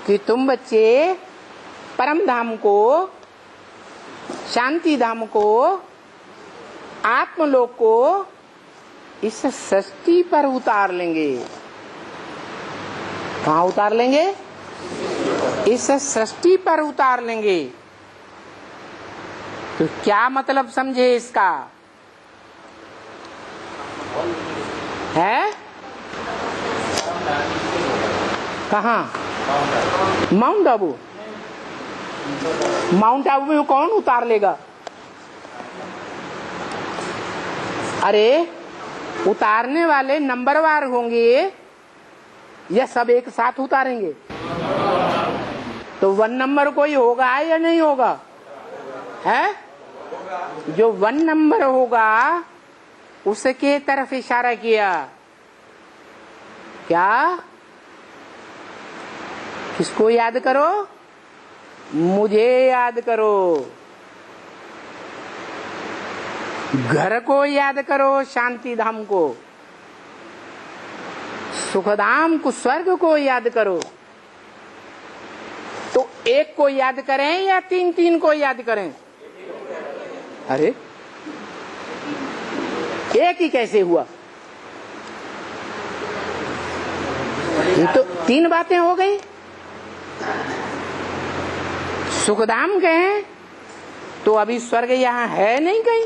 कि तुम बच्चे परम धाम को, शांति धाम को, आत्मलोक को इस सृष्टि पर उतार लेंगे। कहाँ उतार लेंगे? इस सृष्टि पर उतार लेंगे। तो क्या मतलब समझे इसका? है कहाँ? माउंट आबू। माउंट आबू में कौन उतार लेगा? अरे उतारने वाले नंबरवार होंगे या सब एक साथ उतारेंगे? तो 1 नंबर कोई होगा या नहीं होगा? है जो 1 नंबर होगा उसके तरफ इशारा किया। क्या? किसको याद करो? मुझे याद करो। घर को याद करो, शांति धाम को, सुखधाम को, स्वर्ग को याद करो। तो एक को याद करें या 3 को याद करें? अरे एक ही कैसे हुआ? ये तो 3 बातें हो गई। सुखधाम कहें तो अभी स्वर्ग यहाँ है नहीं कहीं।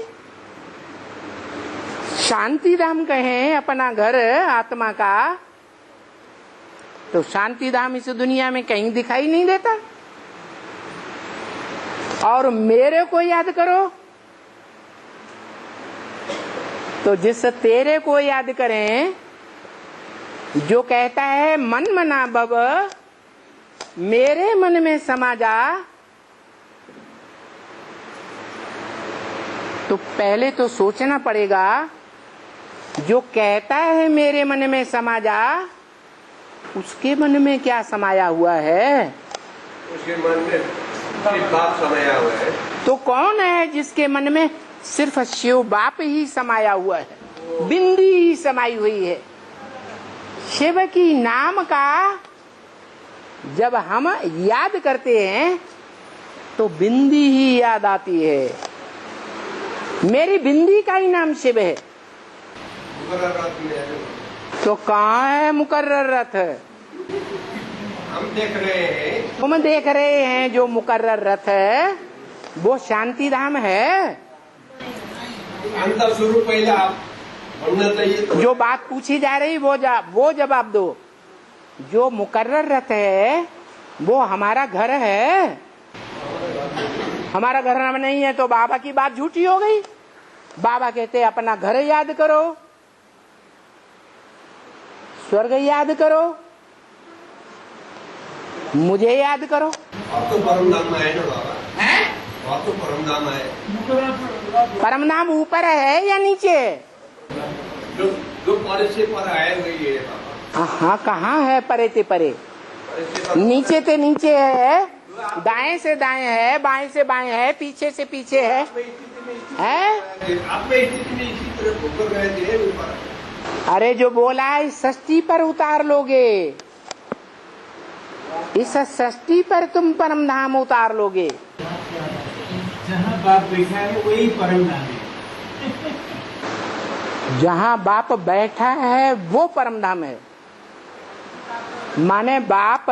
शांति धाम कहें अपना घर आत्मा का, तो शांति धाम इस दुनिया में कहीं दिखाई नहीं देता। और मेरे को याद करो तो जिस तेरे को याद करें, जो कहता है मन मना भव, मेरे मन में समा जा, तो पहले तो सोचना पड़ेगा जो कहता है मेरे मन में समा जा, उसके मन में क्या समाया हुआ है? उसके मन में सिर्फ बाप समाया हुआ है। तो कौन है जिसके मन में सिर्फ शिव बाप ही समाया हुआ है? बिंदी ही समाई हुई है। शिव की नाम का जब हम याद करते हैं तो बिंदी ही याद आती है। मेरी बिंदी का ही नाम शिव है। तो कहाँ है मुकर्रर रथ? हम देख रहे हैं। तुम देख रहे हैं जो मुकर्रर रथ है वो शांति धाम है। अंतर शुरू पहले आप बोलना चाहिए। तो जो बात पूछी जा रही वो जवाब दो। जो मुकर्रर रथ है वो हमारा घर है। हमारा घर नहीं है तो बाबा की बात झूठी हो गई। बाबा कहते अपना घर याद करो, स्वर्ग याद करो, मुझे याद करो। और तो परम धाम है ना बाबा? हैं? और तो परम धाम है। परम धाम ऊपर है या नीचे? जो परे से पर आए हुई है बाबा। हाँ, कहाँ है परे ते परे? नीचे ते नीचे है, दाएं से दाएं है, बाएं से बाएं है, पीछे से पीछे है। आप में स्थिति में इसी तरह ऊपर रहते हैं ऊपर। अरे जो बोला है इस सृष्टि पर उतार लोगे, इस सृष्टि पर तुम परम धाम उतार लोगे। जहाँ बाप बैठा है वही परम धाम है। जहाँ बाप बैठा है वो परम धाम है। माने बाप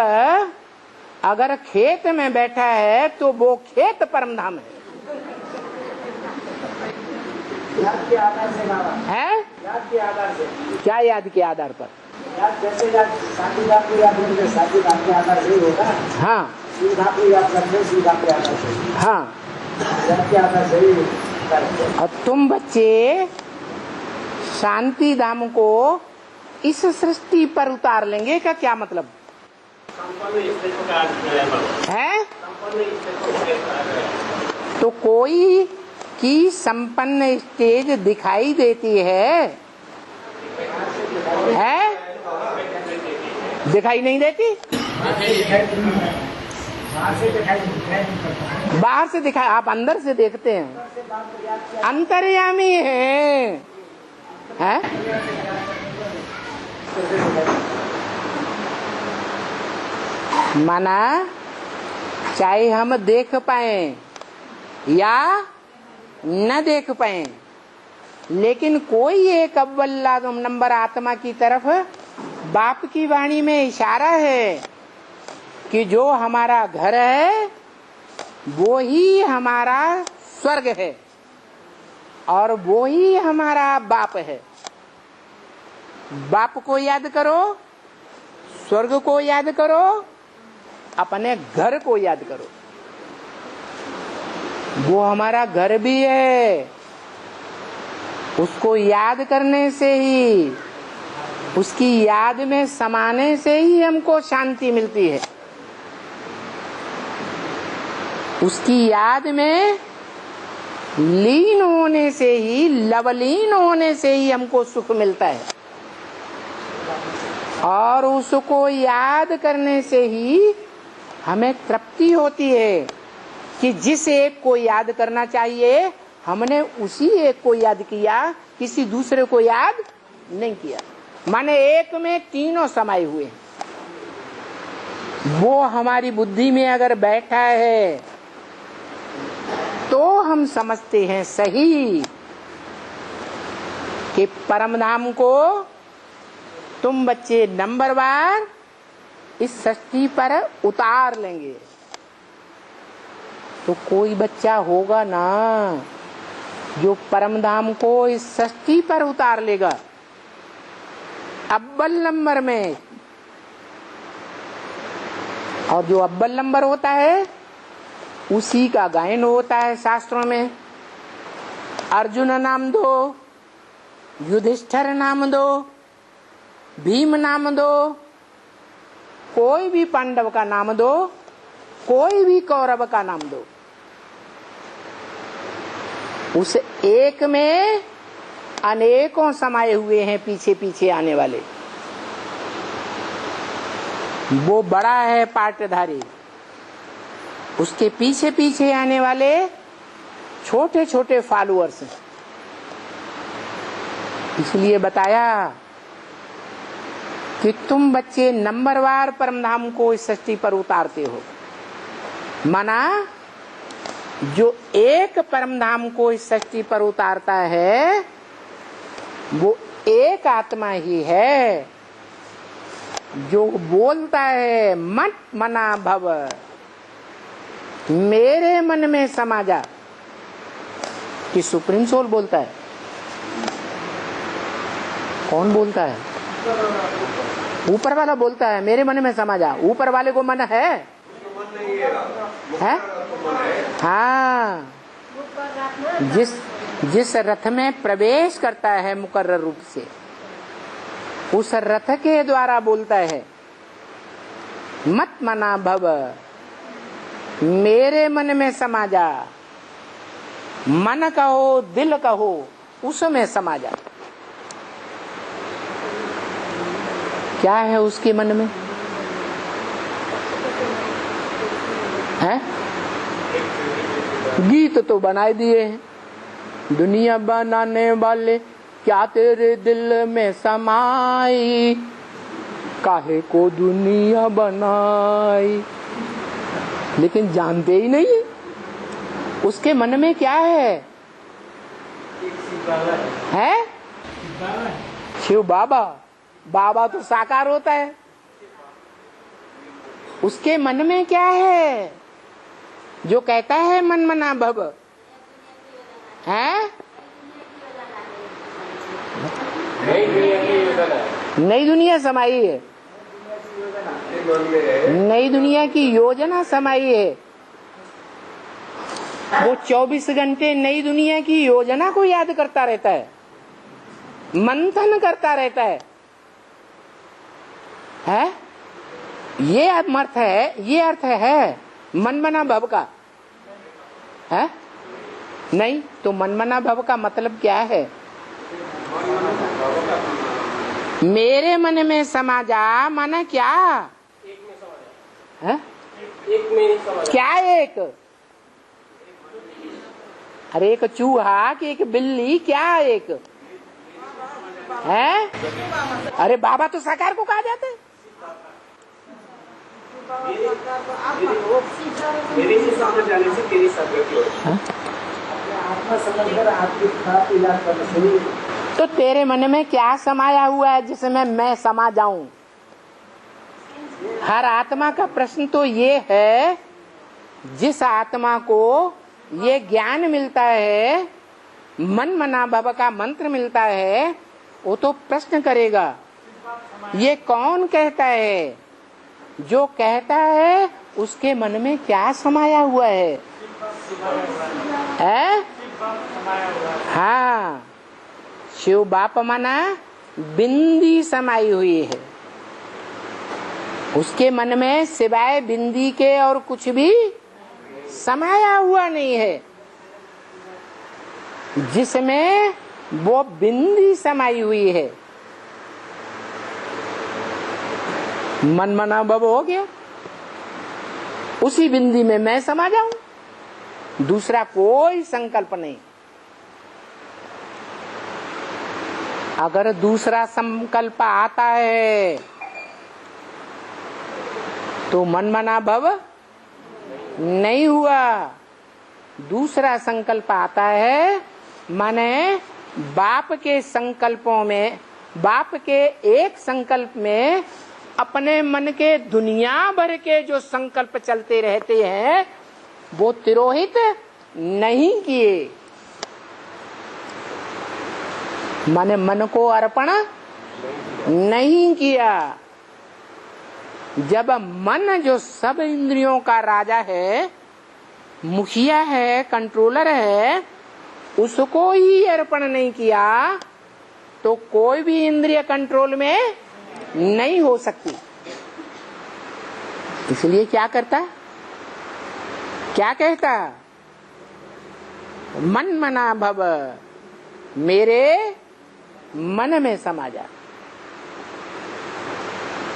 अगर खेत में बैठा है तो वो खेत परम धाम है। याद के आधार से बाबा है? याद के आधार से। क्या याद के आधार पर? याद जैसे शांति धाम को याद करेंगे, शांति धाम के आधार से ही होगा। हाँ, शिव धाम को याद करते शिव धाम के आधार से। हाँ, याद के आधार से ही करते। और तुम बच्चे शांति धाम को इस सृष्टि पर उतार लेंगे का क्या मतलब है? तो कोई की संपन्न स्टेज दिखाई देती है? दिखाई नहीं देती? बाहर से दिखाई, आप अंदर से देखते हैं। अंतर्यामी है। माना चाहे हम देख पाए या न देख पाए, लेकिन कोई एक अव्वल नंबर आत्मा की तरफ बाप की वाणी में इशारा है कि जो हमारा घर है वो ही हमारा स्वर्ग है और वो ही हमारा बाप है। बाप को याद करो, स्वर्ग को याद करो, अपने घर को याद करो। वो हमारा घर भी है, उसको याद करने से ही, उसकी याद में समाने से ही हमको शांति मिलती है। उसकी याद में लीन होने से ही, लवलीन होने से ही हमको सुख मिलता है और उसको याद करने से ही हमें तृप्ति होती है कि जिस एक को याद करना चाहिए हमने उसी एक को याद किया, किसी दूसरे को याद नहीं किया। माने एक में तीनों समाये हुए, वो हमारी बुद्धि में अगर बैठा है तो हम समझते हैं सही कि परम धाम को तुम बच्चे नंबरवार इस सृष्टि पर उतार लेंगे। तो कोई बच्चा होगा ना जो परम धाम को इस सृष्टि पर उतार लेगा अव्वल नंबर में। और जो अव्वल नंबर होता है उसी का गायन होता है शास्त्रों में। अर्जुन नाम दो, युधिष्ठिर नाम दो, भीम नाम दो, कोई भी पांडव का नाम दो, कोई भी कौरव का नाम दो, उस एक में अनेकों समाये हुए हैं पीछे पीछे आने वाले। वो बड़ा है पाटधारी, उसके पीछे पीछे आने वाले छोटे छोटे फॉलोअर्स हैं। इसलिए बताया कि तुम बच्चे नंबरवार परमधाम को इस सृष्टि पर उतारते हो। माना जो एक परमधाम को इस सृष्टि पर उतारता है वो एक आत्मा ही है जो बोलता है मत मना भव, मेरे मन में समा जा। कि सुप्रीम सोल बोलता है? कौन बोलता है? ऊपर वाला बोलता है मेरे मन में समा जा। ऊपर वाले को मन है? हाँ, जिस रथ में प्रवेश करता है मुकर्रर रूप से, उस रथ के द्वारा बोलता है मत मना भव, मेरे मन में समा जा। मन कहो दिल कहो उसमें समा जा। क्या है उसके मन में? है गीत तो बनाए दिए हैं, दुनिया बनाने वाले क्या तेरे दिल में समाई, काहे को दुनिया बनाई। लेकिन जानते ही नहीं उसके मन में क्या है? है शिव बाबा। बाबा तो साकार होता है, उसके मन में क्या है जो कहता है मन मना भव? है नई दुनिया समाई है, नई दुनिया की योजना समाई है। वो 24 घंटे नई दुनिया की योजना को याद करता रहता है, मंथन करता रहता है। ये अर्थ है, ये अर्थ है मनमना भव का? है नहीं तो मनमना भव का मतलब क्या है? मेरे मन में समा जा माना क्या? एक में समा जा। है एक में समा जा। क्या एक? अरे एक चूहा कि एक बिल्ली? क्या एक है? अरे बाबा तो साकार को कहा जाता है। मेरे ही सामने जाने से तेरी सदगति हो। आत्मा समझकर आपकी खराब इलाज करना सही है। तो तेरे मन में क्या समाया हुआ है जिसमें मैं समा जाऊं? हर आत्मा का प्रश्न तो ये है, जिस आत्मा को ये ज्ञान मिलता है, मन मना भव का मंत्र मिलता है, वो तो प्रश्न करेगा ये कौन कहता है? जो कहता है उसके मन में क्या समाया हुआ है? हाँ, शिव बाप मना बिंदी समाई हुई है। उसके मन में सिवाय बिंदी के और कुछ भी समाया हुआ नहीं है। जिसमें वो बिंदी समाई हुई है, मन मना भव हो गया, उसी बिंदी में मैं समा जाऊं, दूसरा कोई संकल्प नहीं। अगर दूसरा संकल्प आता है तो मन मना भव नहीं हुआ। दूसरा संकल्प आता है माने बाप के संकल्पों में, बाप के एक संकल्प में अपने मन के दुनिया भर के जो संकल्प चलते रहते हैं वो तिरोहित नहीं किए, माने मन को अर्पण नहीं किया। जब मन जो सब इंद्रियों का राजा है, मुखिया है, कंट्रोलर है, उसको ही अर्पण नहीं किया तो कोई भी इंद्रिय कंट्रोल में नहीं हो सकती। इसलिए क्या करता, क्या कहता? मन मना भव, मेरे मन में समा जा।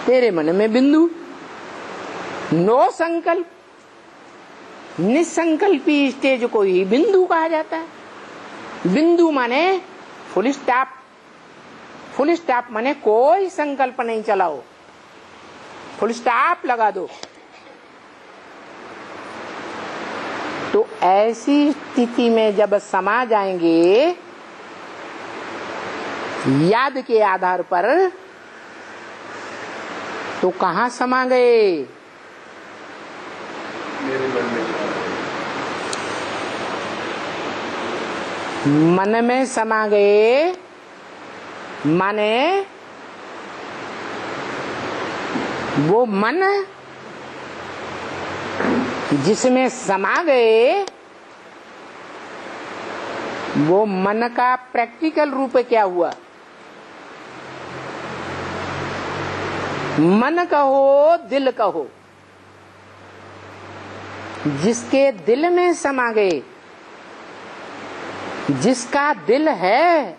तेरे मन में बिंदु, नो संकल्प, निसंकल्पी स्टेज को ही बिंदु कहा जाता है। बिंदु माने फुल स्टॉप, फुल स्टॉप माने कोई संकल्प नहीं चलाओ, फुल स्टॉप लगा दो। तो ऐसी स्थिति में जब समा जाएंगे याद के आधार पर, तो कहाँ समा गए? मेरे मन में मन में समा गए, माने वो मन जिसमें समा गए, वो मन का प्रैक्टिकल रूप क्या हुआ? मन कहो, दिल कहो, जिसके दिल में समा गए, जिसका दिल है,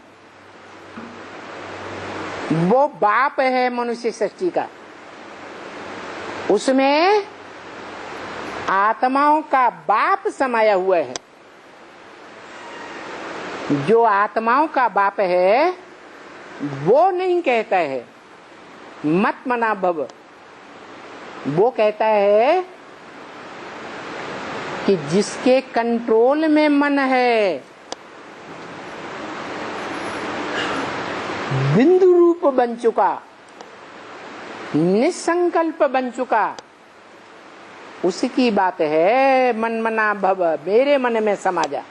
वो बाप है मनुष्य सृष्टि का। उसमें आत्माओं का बाप समाया हुआ है। जो आत्माओं का बाप है वो नहीं कहता है मत मना भव, वो कहता है कि जिसके कंट्रोल में मन है, बिंदु रूप बन चुका, निसंकल्प बन चुका, उसकी बात है मन मना भव, मेरे मन में समा जा।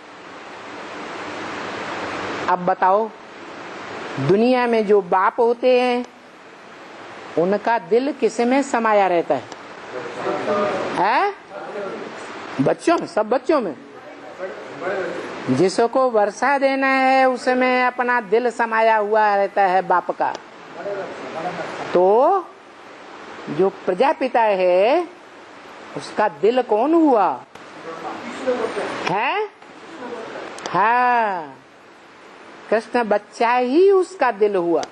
अब बताओ, दुनिया में जो बाप होते हैं उनका दिल किस में समाया रहता है? बच्चों में, सब बच्चों में। जिसको वर्षा देना है उसमें अपना दिल समाया हुआ रहता है बाप का। तो जो प्रजापिता है उसका दिल कौन हुआ है? हाँ, कृष्ण बच्चा ही उसका दिल हुआ,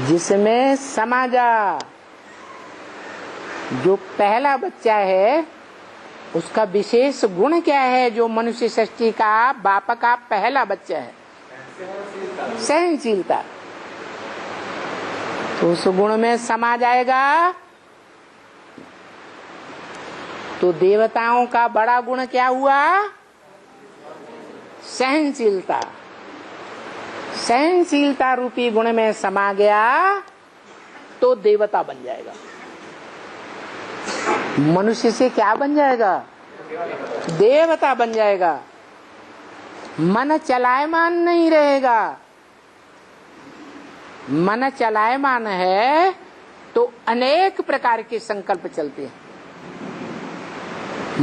जिसमें समा जा। जो पहला बच्चा है उसका विशेष गुण क्या है? जो मनुष्य सृष्टि का बाप का पहला बच्चा है, सहनशीलता। उस गुण में समा जाएगा। तो देवताओं का बड़ा गुण क्या हुआ? सहनशीलता। सहनशीलता रूपी गुण में समा गया तो देवता बन जाएगा। मनुष्य से क्या बन जाएगा? देवता बन जाएगा। मन चलायमान नहीं रहेगा। मन चलायमान है तो अनेक प्रकार के संकल्प चलते हैं।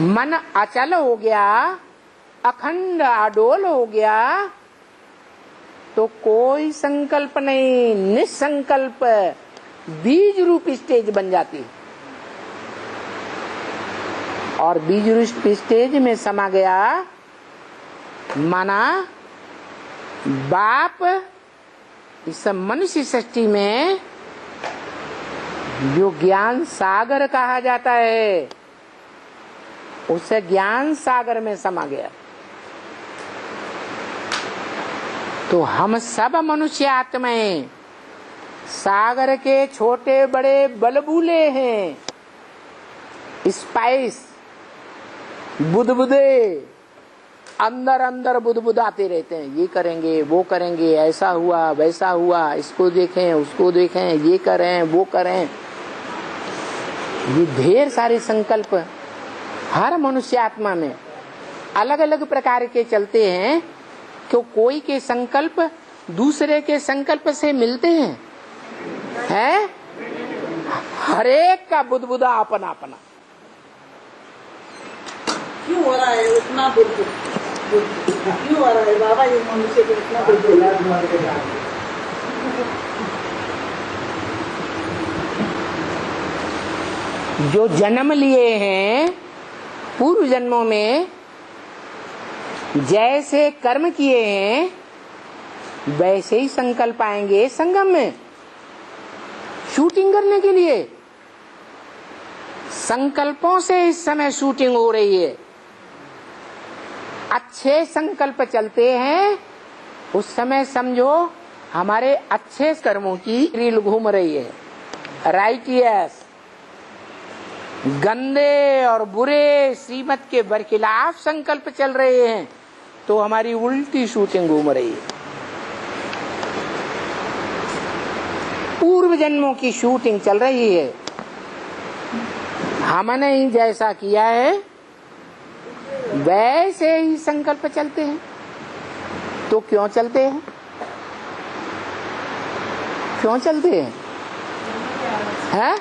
मन अचल हो गया, अखंड अडोल हो गया तो कोई संकल्प नहीं, निसंकल्प बीज रूप स्टेज बन जाती है। और बीज रूप स्टेज में समा गया माना बाप इस मनुष्य सृष्टि में जो ज्ञान सागर कहा जाता है उस ज्ञान सागर में समा गया। तो हम सब मनुष्य आत्माएं सागर के छोटे बड़े बलबूले हैं। स्पाइस बुदबुदे अंदर अंदर बुदबुदाते रहते हैं। ये करेंगे, वो करेंगे, ऐसा हुआ, वैसा हुआ, इसको देखें, उसको देखें, ये करें, वो करें। ये ढेर सारे संकल्प हर मनुष्य आत्मा में अलग अलग प्रकार के चलते हैं। क्यों? कोई के संकल्प दूसरे के संकल्प से मिलते हैं, हैं? हर एक का बुदबुदा अपना अपना। क्यों हो रहा है इतना बुदबुद? क्यों हो रहा है बाबा ये मनुष्य को इतना बुदबुद? जो जन्म लिए हैं पूर्व जन्मों में जैसे कर्म किए हैं वैसे ही संकल्प आएंगे संगम में शूटिंग करने के लिए। संकल्पों से इस समय शूटिंग हो रही है। अच्छे संकल्प चलते हैं उस समय समझो हमारे अच्छे कर्मों की रील घूम रही है। राइटियस गंदे और बुरे श्रीमत के बरखिलाफ संकल्प चल रहे हैं तो हमारी उल्टी शूटिंग घूम रही है। पूर्व जन्मों की शूटिंग चल रही है। हमने ही जैसा किया है वैसे ही संकल्प चलते हैं। तो क्यों चलते हैं? क्यों चलते हैं? हैं?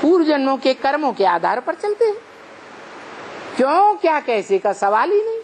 पूर्व जन्मों के कर्मों के आधार पर चलते हैं। क्यों, क्या, कैसे का सवाल ही नहीं।